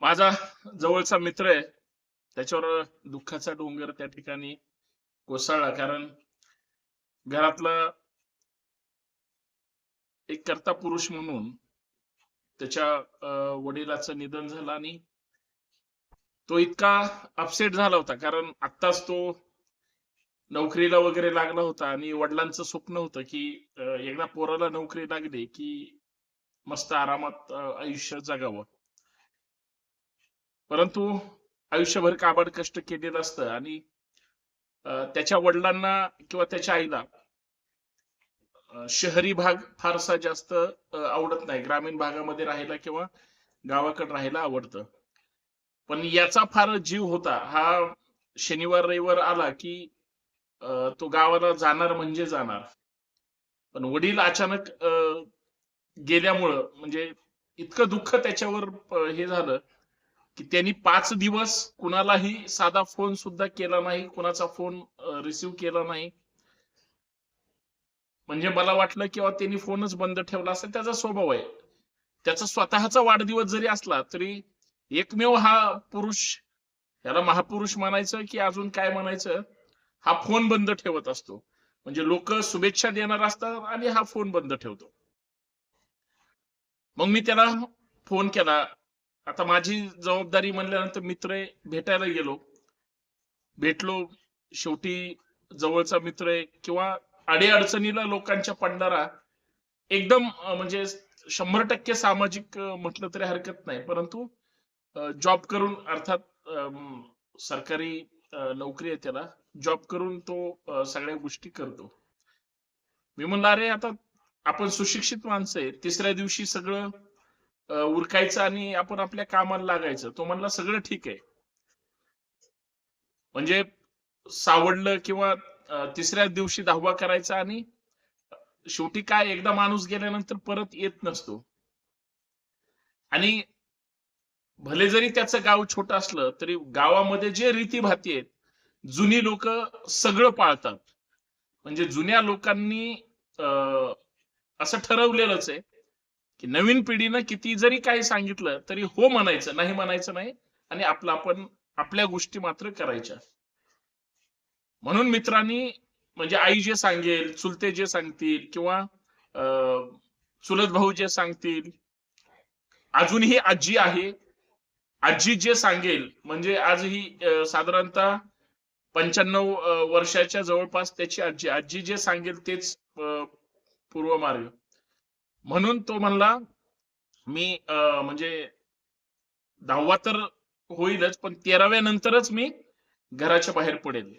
माझा जवळचा मित्र आहे. त्याच्यावर दुःखाचा डोंगर त्या ठिकाणी कोसळला. कारण घरातला एक कर्ता पुरुष म्हणून त्याच्या वडिलाचं निधन झालं आणि तो इतका अपसेट झाला होता. कारण आत्ताच तो नोकरीला वगैरे लागला होता आणि वडिलांचं स्वप्न होतं की एकदा पोराला नोकरी लागली की मस्त आरामात आयुष्य जगावं. परंतु आयुष्यभर काबाड कष्ट केलेलं असतं आणि त्याच्या वडिलांना किंवा त्याच्या आईला शहरी भाग फारसा जास्त आवडत नाही. ग्रामीण भागामध्ये राहायला किंवा गावाकडे राहायला आवडतं. पण याचा फार जीव होता. हा शनिवार रविवार आला की तो गावाला जाणार म्हणजे जाणार. पण वडील अचानक गेल्यामुळं म्हणजे इतकं दुःख त्याच्यावर हे झालं की त्यांनी 5 दिवस कुणालाही साधा फोन सुद्धा केला नाही. कुणाचा फोन रिसिव्ह केला नाही. म्हणजे मला वाटलं किंवा त्यांनी फोनच बंद ठेवला असेल. त्याचा स्वभाव आहे. त्याचा स्वतःचा वाढदिवस जरी असला तरी एकमेव हा पुरुष, याला महापुरुष म्हणायचं की अजून काय म्हणायचं, हा फोन बंद ठेवत असतो. म्हणजे लोक शुभेच्छा देणार असतात आणि हा फोन बंद ठेवतो. मग मी त्याला फोन केला. आता माझी जबाबदारी म्हणल्यानंतर मित्र भेटायला गेलो. भेटलो. शेवटी जवळचा मित्र आहे किंवा अडीअडचणीला लोकांच्या पडणारा एकदम म्हणजे 100% सामाजिक म्हटलं तरी हरकत नाही. परंतु जॉब करून अर्थात सरकारी नोकरी आहे त्याला. जॉब करून तो सगळ्या गोष्टी करतो. मी म्हणलं अरे आता आपण सुशिक्षित माणसं आहे. तिसऱ्या दिवशी सगळं उरकायचं आणि आपण आपल्या कामाला लागायचं. तो म्हणला सगळं ठीक आहे. म्हणजे सावडलं किंवा तिसऱ्या दिवशी 10वा करायचा आणि शेवटी काय एकदा माणूस गेल्यानंतर परत येत नसतो. आणि भले जरी त्याचं गाव छोटं असलं तरी गावामध्ये जे रीतीभाती आहेत, जुनी लोक सगळं पाळतात. म्हणजे जुन्या लोकांनी असं ठरवलेलंच आहे की नवीन पिढीनं किती जरी काही सांगितलं तरी हो म्हणायचं, नाही म्हणायचं नाही. आणि आपलं आपण आपल्या गोष्टी मात्र करायच्या. म्हणून मित्रांनी म्हणजे आई जे सांगेल, चुलते जे सांगतील किंवा चुलत भाऊ जे सांगतील, अजूनही आजी आहे, आजी जे सांगेल म्हणजे आजही साधारणतः 95 वर्षाच्या जवळपास त्याची आजी, आजी जे सांगेल तेच पूर्व मार्ग. म्हणून तो म्हणला मी म्हणजे 10वा तर होईलच पण 13व्या नंतरच मी घराच्या बाहेर पडेल.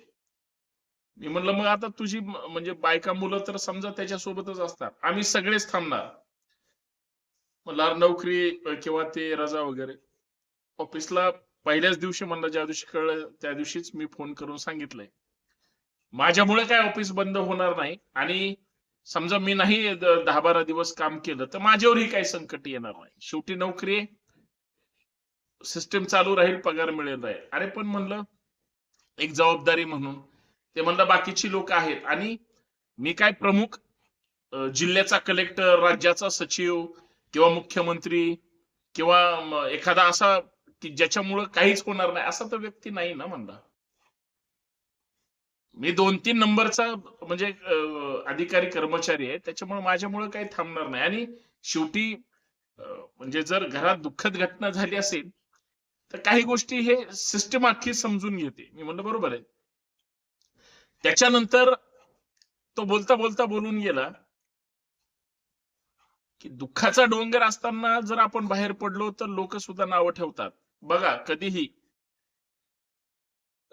मी म्हणलं मग आता तुझी म्हणजे बायका मुलं तर समजा त्याच्यासोबतच असतात, आम्ही सगळेच थांबणार. म्हणलं नोकरी किंवा ते रजा वगैरे ऑफिसला पहिल्याच दिवशी म्हणलं, ज्या दिवशी कळलं त्या दिवशीच मी फोन करून सांगितलंय माझ्यामुळे काय ऑफिस बंद होणार नाही. आणि समजा मी नाही 10-12 दिवस काम केलं तर माझ्यावरही काही संकट येणार नाही. शेवटी नोकरी सिस्टम चालू राहील, पगार मिळेल आहे. अरे पण म्हणलं एक जबाबदारी म्हणून ते म्हणलं बाकीची लोक आहेत आणि मी काय प्रमुख जिल्ह्याचा कलेक्टर, राज्याचा सचिव किंवा मुख्यमंत्री किंवा एखादा असा की ज्याच्यामुळं काहीच होणार नाही असा तर व्यक्ती नाही ना म्हणला. मी 2-3 नंबरचा म्हणजे अधिकारी कर्मचारी आहे. त्याच्यामुळे माझ्यामुळे काही थांबणार नाही. आणि शेवटी म्हणजे जर घरात दुःखद घटना झाली असेल तर काही गोष्टी हे सिस्टम अख्खी समजून घेते. मी म्हणलं बरोबर आहे. त्याच्यानंतर तो बोलता बोलता बोलून गेला की दुःखाचा डोंगर असताना जर आपण बाहेर पडलो तर लोक सुद्धा नावं ठेवतात. बघा कधीही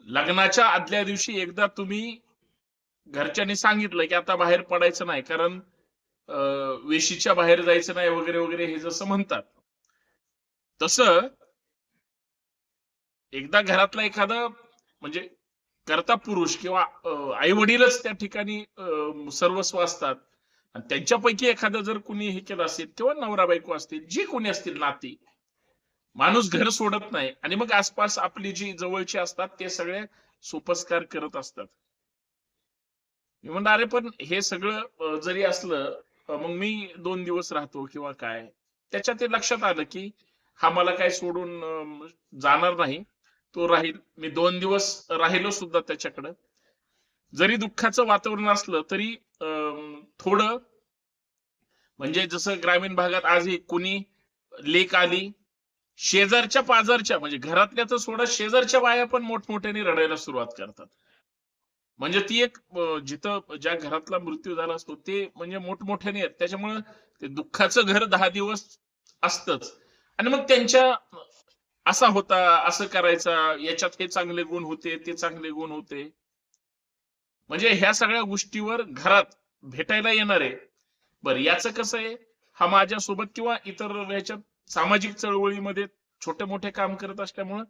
लग्नाच्या आदल्या दिवशी एकदा तुम्ही घरच्यांनी सांगितलं की आता बाहेर पडायचं नाही कारण वेशीच्या बाहेर जायचं नाही वगैरे वगैरे हे जसं म्हणतात, तसं एकदा घरातला एखादा म्हणजे कर्ता पुरुष किंवा आई वडीलच त्या ठिकाणी सर्वस्व असतात आणि त्यांच्यापैकी एखादं जर कुणी हे केलं असेल किंवा नवरा बायको असतील, जे कोणी असतील नाती, माणूस घर सोडत नाही आणि मग आसपास आपली जी जवळची असतात ते सगळे सोपस्कार करत असतात. मी म्हणलं अरे पण हे सगळं जरी असलं मग मी 2 दिवस राहतो किंवा काय. त्याच्यात ते लक्षात आलं की हा मला काही सोडून जाणार नाही, तो राहील. मी 2 दिवस राहिलो सुद्धा त्याच्याकडं. जरी दुःखाचं वातावरण असलं तरी थोडं म्हणजे जसं ग्रामीण भागात आजही कुणी लेक आली, शेजारच्या पाजारच्या म्हणजे घरातल्या तर सोडा, शेजारच्या बाया पण मोठमोठ्याने रडायला सुरुवात करतात. म्हणजे ती एक जिथं ज्या घरातला मृत्यू झाला असतो ते म्हणजे मोठमोठ्याने आहेत. त्याच्यामुळे ते दुःखाचं घर 10 दिवस असतंच. आणि मग त्यांच्या असा होता, असं करायचा, याच्यात हे चांगले गुण होते, ते चांगले गुण होते. म्हणजे ह्या सगळ्या गोष्टीवर घरात भेटायला येणार आहे. बरं, याचं कसं आहे, हा माझ्यासोबत किंवा इतर ह्याच्यात सामाजिक चळवळीमध्ये छोटे मोठे काम करत असल्यामुळं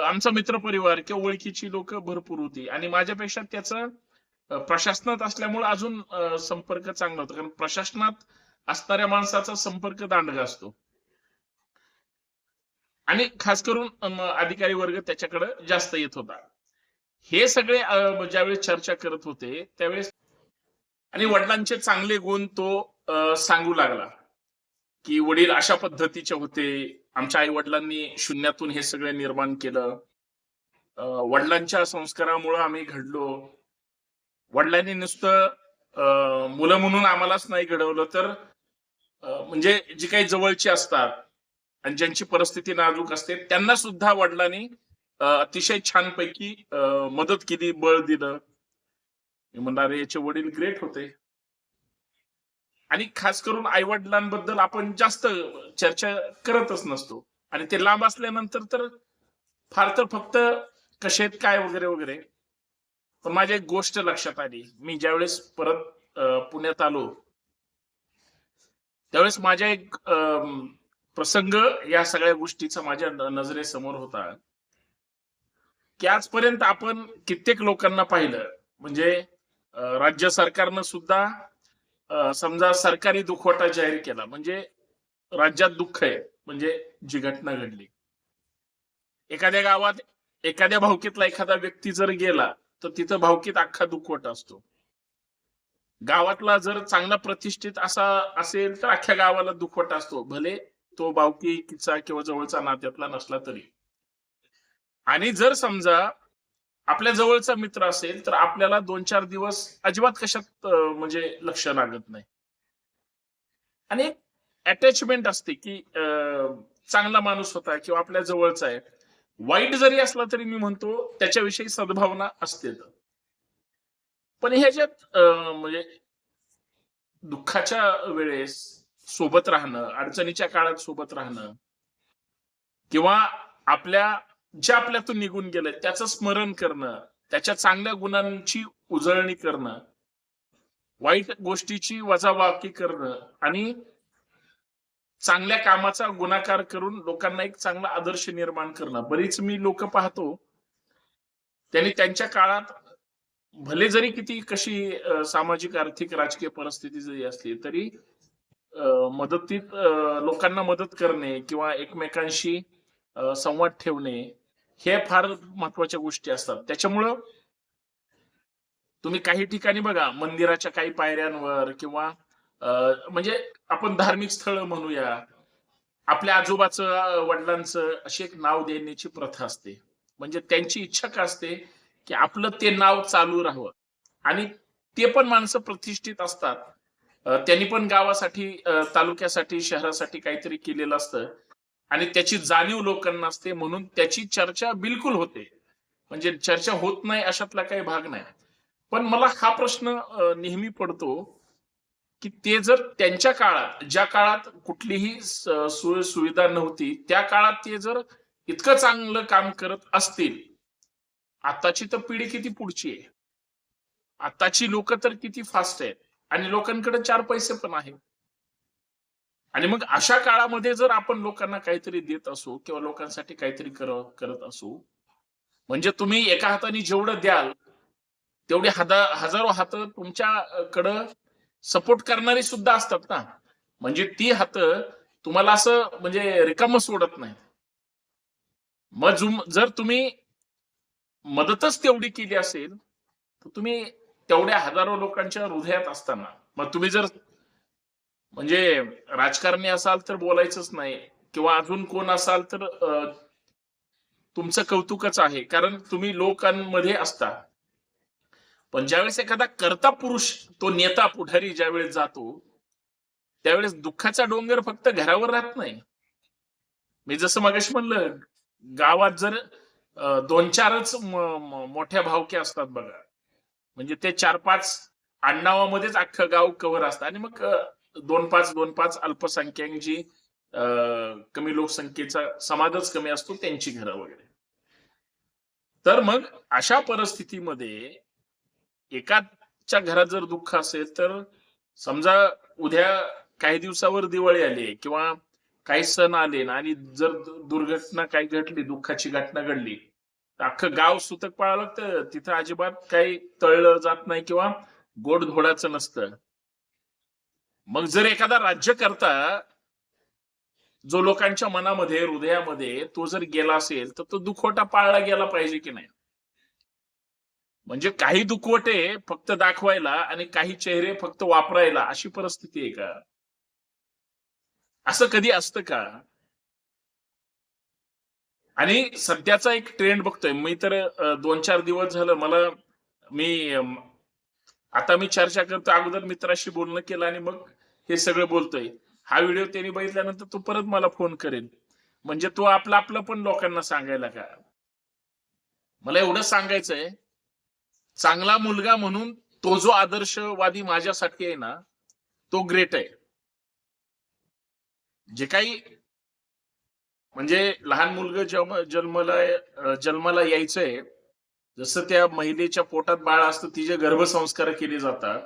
आमचा मित्रपरिवार किंवा ओळखीची लोक भरपूर होती आणि माझ्यापेक्षा त्याचं प्रशासनात असल्यामुळे अजून संपर्क चांगला होता, कारण प्रशासनात असणाऱ्या माणसाचा संपर्क दांडगा असतो आणि खास करून अधिकारी वर्ग त्याच्याकडे जास्त येत होता. हे सगळे ज्यावेळेस चर्चा करत होते त्यावेळेस आणि वडिलांचे चांगले गुण तो सांगू लागला, की वडील अशा पद्धतीचे होते, आमच्या आई वडिलांनी शून्यातून हे सगळे निर्माण केलं, वडिलांच्या संस्कारामुळे आम्ही घडलो, वडिलांनी नुसतं मुलं म्हणून आम्हालाच नाही घडवलं तर म्हणजे जी काही जवळची असतात आणि ज्यांची परिस्थिती नाजूक असते त्यांना सुद्धा वडिलांनी अतिशय छानपैकी मदत केली, बळ दिलं. मी म्हणणार याचे वडील ग्रेट होते. आणि खास करून आई वडिलांबद्दल आपण जास्त चर्चा करतच नसतो आणि ते लांब असल्यानंतर तर फार तर फक्त कसे आहेत काय वगैरे वगैरे. पण माझ्या एक गोष्ट लक्षात आली, मी ज्यावेळेस परत पुण्यात आलो त्यावेळेस माझ्या एक प्रसंग या सगळ्या गोष्टीचा माझ्या नजरेसमोर होता, की आजपर्यंत आपण कित्येक लोकांना पाहिलं म्हणजे राज्य सरकारनं सुद्धा समजा सरकारी दुखवटा जाहीर केला म्हणजे राज्यात दुःख आहे म्हणजे जी घटना घडली एखाद्या गावात, एखाद्या भावकीतला एखादा व्यक्ती जर गेला तर तिथं भावकीत अख्खा दुखवटा असतो. गावातला जर चांगला प्रतिष्ठित असा असेल तर अख्ख्या गावाला दुखवटा असतो, भले तो भावकीचा किंवा जवळचा नात्यातला नसला तरी. आणि जर समजा आपल्या जवळचा मित्र असेल तर आपल्याला 2-4 दिवस अजिबात कशात म्हणजे लक्ष लागत नाही आणि एक अटॅचमेंट असते की चांगला माणूस होता किंवा आपल्या जवळचा आहे, वाईट जरी असला तरी मी म्हणतो त्याच्याविषयी सद्भावना असते. पण ह्याच्यात म्हणजे दुःखाच्या वेळेस सोबत राहणं, अडचणीच्या काळात सोबत राहणं किंवा आपल्या ज्या आपल्यातून निघून गेलंय त्याचं स्मरण करणं, त्याच्या चांगल्या गुणांची उजळणी करणं, वाईट गोष्टीची वजाबाकी करणं आणि चांगल्या कामाचा गुणाकार करून लोकांना एक चांगला आदर्श निर्माण करणं. बरीच मी लोक पाहतो त्यांनी त्यांच्या काळात भले जरी किती कशी सामाजिक आर्थिक राजकीय परिस्थिती जरी असली तरी मदतीत लोकांना मदत करणे किंवा एकमेकांशी संवाद ठेवणे हे फार महत्वाच्या गोष्टी असतात. त्याच्यामुळं तुम्ही काही ठिकाणी बघा मंदिराच्या काही पायऱ्यांवर किंवा म्हणजे आपण धार्मिक स्थळ म्हणूया, आपल्या आजोबाचं वडिलांचं अशी एक नाव देण्याची प्रथा असते. म्हणजे त्यांची इच्छा का असते की आपलं ते नाव चालू राहावं आणि ते पण माणसं प्रतिष्ठित असतात. त्यांनी पण गावासाठी तालुक्यासाठी शहरासाठी काहीतरी केलेलं असतं आणि त्याची जाणीव लोकांना असते म्हणून त्याची चर्चा बिलकुल होते. म्हणजे चर्चा होत नाही अशातला काही भाग नाही. पण मला हा प्रश्न नेहमी पडतो की ते जर त्यांच्या काळात, ज्या काळात कुठलीही सोय सुविधा नव्हती त्या काळात ते जर इतकं चांगलं काम करत असतील, आताची तर पिढी किती पुढची आहे, आताची लोक तर किती फास्ट आहेत आणि लोकांकडे 4 पैसे पण आहेत. आणि मग अशा काळामध्ये जर आपण लोकांना काहीतरी देत असू किंवा लोकांसाठी काहीतरी करत असू, म्हणजे तुम्ही एका हाताने जेवढं द्याल तेवढे हजारो हात तुमच्याकडं सपोर्ट करणारी सुद्धा असतात ना. म्हणजे ती हात तुम्हाला असं म्हणजे रिकामं सोडत नाही. मग जर तुम्ही मदतच तेवढी केली असेल तर तुम्ही तेवढ्या हजारो लोकांच्या हृदयात असताना मग तुम्ही जर म्हणजे राजकारणी असाल तर बोलायचंच नाही. किंवा अजून कोण असाल तर तुमचं कौतुकच आहे, कारण तुम्ही लोकांमध्ये असता. पण ज्यावेळेस एखादा कर्ता पुरुष, तो नेता पुढारी ज्यावेळेस जातो, त्यावेळेस दुःखाचा डोंगर फक्त घरावर राहत नाही. मी जसं मगाशी म्हणलं, गावात जर 2-4च मोठ्या भावक्या असतात बघा. म्हणजे ते 4-5 आडनावामध्येच अख्खं गाव कव्हर असतं आणि मग 2-5 अल्पसंख्याक जी अ, कमी लोकसंख्येचा समाजच कमी असतो त्यांची घरं वगैरे. तर मग अशा परिस्थितीमध्ये एकाच्या घरात जर दुःख असेल, तर समजा उद्या काही दिवसावर दिवाळी आली किंवा काही सण आले ना आणि जर दुर्घटना काही घडली, दुःखाची घटना घडली, तर अख्खं गाव सुतक पाळावं लागतं. तिथं अजिबात काही तळलं जात नाही किंवा गोडधोडाचं नसतं. मग जर एखादा राज्यकर्ता जो लोकांच्या मनामध्ये, हृदयामध्ये तो जर गेला असेल, तर तो दुखवटा पाळला गेला पाहिजे की नाही? म्हणजे काही दुखवटे फक्त दाखवायला आणि काही चेहरे फक्त वापरायला अशी परिस्थिती आहे का? असं कधी असतं का? आणि सध्याचा एक ट्रेंड बघतोय मी तर 2-4 दिवस झालं मी आता मी चर्चा करतो, अगोदर मित्राशी बोलणं केलं आणि मग हे सगळं बोलतोय. हा व्हिडिओ त्यांनी बघितल्यानंतर तो परत मला फोन करेल. म्हणजे तो आपलं पण लोकांना सांगायला का? मला एवढं सांगायचंय, चांगला मुलगा म्हणून तो जो आदर्शवादी माझ्यासाठी आहे ना, तो ग्रेट आहे. जे काही म्हणजे लहान मुलगा जन्माला यायचंय, जसं त्या महिलेच्या पोटात बाळ असतं, तिचे गर्भसंस्कार केले जातात.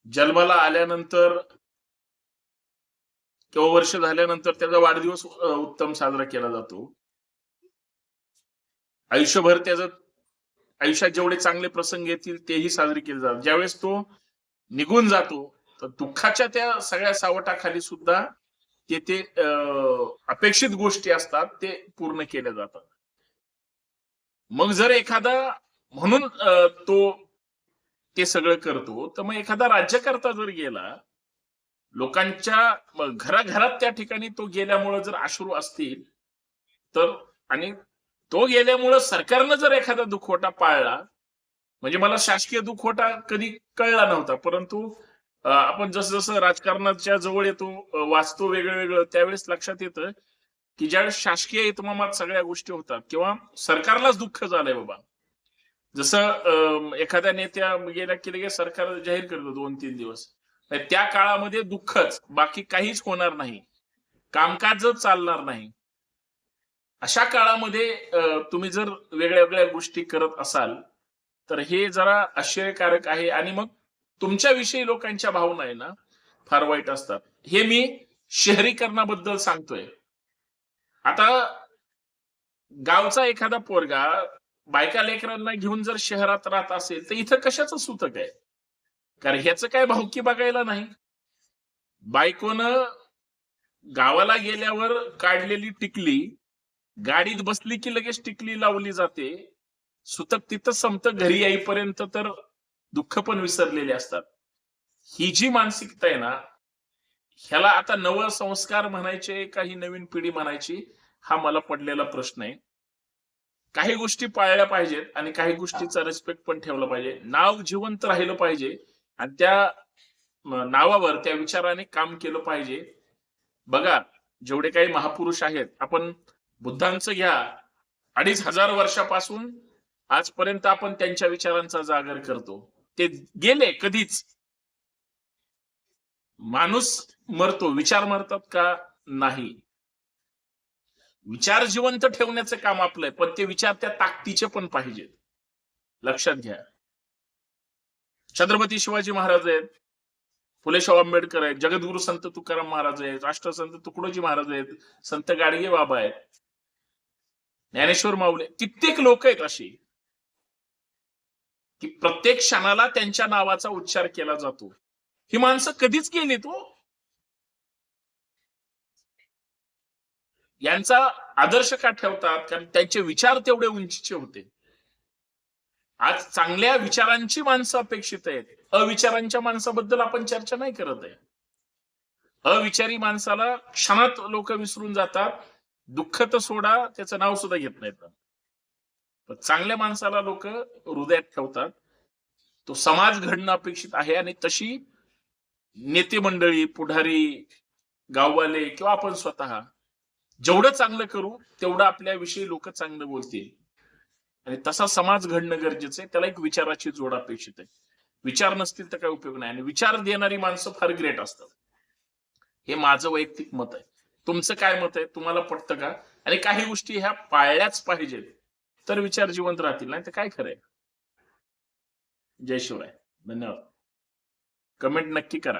जन्माला आल्यानंतर किंवा वर्ष झाल्यानंतर त्याचा वाढदिवस उत्तम साजरा केला जातो. आयुष्यभर त्याचं आयुष्यात जेवढे चांगले प्रसंग येतील तेही साजरे केले जातात. ज्यावेळेस तो निघून जातो, तर दुःखाच्या त्या सगळ्या सावटाखाली सुद्धा ते अपेक्षित गोष्टी असतात ते पूर्ण केल्या जातात. मग जर एखादा म्हणून तो ते सगळं करतो, तर मग एखादा राज्यकर्ता जर गेला, लोकांच्या घराघरात त्या ठिकाणी तो गेल्यामुळे जर अश्रू असतील, तर आणि तो गेल्यामुळं सरकारनं जर एखादा दुखवटा पाळला, म्हणजे मला शासकीय दुखवटा कधी कळला नव्हता. परंतु आपण जसं-जसं राजकारणाच्या जवळ येतो, वाचतो वेगळं-वेगळं, त्यावेळेस लक्षात येतं, की ज्यावेळेस शासकीय इतमामात सगळ्या गोष्टी होतात किंवा सरकारलाच दुःख झालंय बाबा. जसं एखाद्या नेत्या गेला की लगेच सरकार जाहीर करतं 2-3 दिवस. त्या काळामध्ये दुःखच, बाकी काहीच होणार नाही. कामकाजच चालणार नाही. अशा काळामध्ये तुम्ही जर वेगळ्या-वेगळ्या गोष्टी करत असाल, तर हे जरा आश्चर्यकारक आहे आणि मग तुमच्याविषयी लोकांच्या भावना आहे ना, फार वाईट असतात. हे मी शहरीकरणाबद्दल सांगतोय. आता गावचा एखादा पोरगा बायका लेकरांना घेऊन जर शहरात राहत असेल, तर इथं कशाचं सूतक आहे? कारण ह्याचं काय भावकी बघायला नाही. बायकोनं गावाला गेल्यावर काढलेली टिकली, गाडीत बसली की लगेच टिकली लावली जाते. सुतक तिथं संपतं, घरी येईपर्यंत तर दुःख पण विसरलेले असतात. ही जी मानसिकता आहे ना, ह्याला आता नवसंस्कार म्हणायचे का ही नवीन पिढी म्हणायची, हा मला पडलेला प्रश्न आहे. काही गोष्टी पाळल्या पाहिजेत आणि काही गोष्टीचा रिस्पेक्ट पण ठेवला पाहिजे. नाव जिवंत राहिलं पाहिजे आणि त्या नावावर, त्या विचाराने काम केलं पाहिजे. बघा, जेवढे काही महापुरुष आहेत, आपण बुद्धांचं घ्या, 2500 वर्षापासून आजपर्यंत आपण त्यांच्या विचारांचा जागर करतो. ते गेले कधीच. माणूस मरतो, विचार मरतात का? नाही. विचार जिवंत ठेवण्याचं काम आपलंय, पण ते विचार त्या ताकदीचे पण पाहिजेत. लक्षात घ्या. छत्रपती शिवाजी महाराज आहेत, फुले शाहू आंबेडकर आहेत, जगद्गुरु संत तुकाराम महाराज आहेत, राष्ट्रसंत तुकडोजी महाराज आहेत, संत गाडगे बाबा आहेत, ज्ञानेश्वर माऊली, कित्येक लोक आहेत अशी, की प्रत्येक क्षणाला त्यांच्या नावाचा उच्चार केला जातो. ही माणसं कधीच गेलीत हो. यांचा आदर्श का ठेवतात? कारण त्यांचे विचार तेवढे उंचीचे होते. आज चांगल्या विचारांची माणसं अपेक्षित आहेत. अविचारांच्या माणसाबद्दल आपण चर्चा नाही करत आहे. अविचारी माणसाला क्षणात लोक विसरून जातात. दुःख तर सोडा, त्याचं नाव सुद्धा घेत नाहीत. पण चांगल्या माणसाला लोक हृदयात ठेवतात. तो समाज घडणं अपेक्षित आहे आणि तशी नेते मंडळी, पुढारी, गाववाले किंवा आपण स्वतः जेवढं चांगलं करू तेवढं आपल्याविषयी लोक चांगलं बोलतील. आणि तसा समाज घडणं गरजेचं आहे. त्याला एक विचाराची जोड अपेक्षित आहे. विचार नसतील तर काही उपयोग नाही. आणि विचार देणारी माणसं फार ग्रेट असतात. हे माझं वैयक्तिक मत आहे. तुमचं काय मत आहे? तुम्हाला पटतं का? आणि काही गोष्टी ह्या पाळल्याच पाहिजेत, तर विचार जिवंत राहतील. नाही तर काय खरंय. जय शिवराय. धन्यवाद. कमेंट नक्की करा.